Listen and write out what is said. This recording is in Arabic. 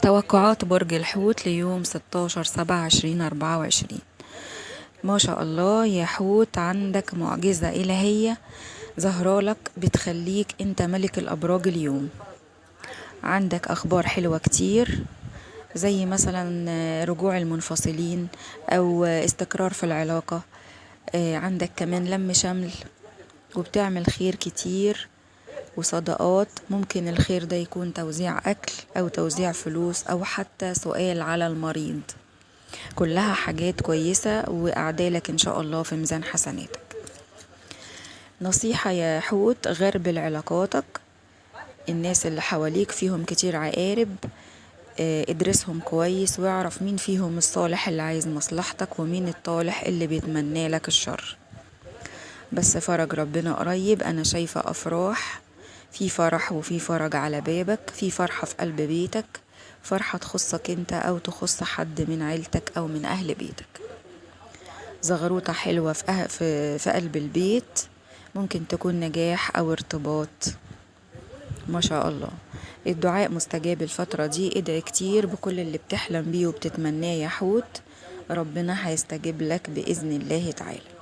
توقعات برج الحوت ليوم 16/7/2024. ما شاء الله يا حوت، عندك معجزة إلهية ظهرالك بتخليك انت ملك الأبراج اليوم. عندك أخبار حلوة كتير، زي مثلا رجوع المنفصلين أو استقرار في العلاقة. عندك كمان لم شمل، وبتعمل خير كتير وصدقات. ممكن الخير ده يكون توزيع أكل أو توزيع فلوس أو حتى سؤال على المريض. كلها حاجات كويسة وأعدالك إن شاء الله في ميزان حسناتك. نصيحة يا حوت، غربل علاقاتك. الناس اللي حواليك فيهم كتير عقارب، ادرسهم كويس واعرف مين فيهم الصالح اللي عايز مصلحتك ومين الطالح اللي بيتمنى لك الشر. بس فرج ربنا قريب، أنا شايفة أفراح، في فرح وفي فرج على بابك، في فرحة في قلب بيتك، فرحة تخصك انت أو تخص حد من عيلتك أو من أهل بيتك. زغروطة حلوة في قلب البيت، ممكن تكون نجاح أو ارتباط. ما شاء الله، الدعاء مستجاب الفترة دي. ادعي كتير بكل اللي بتحلم بيه وبتتمناه يا حوت، ربنا هيستجيب لك بإذن الله تعالى.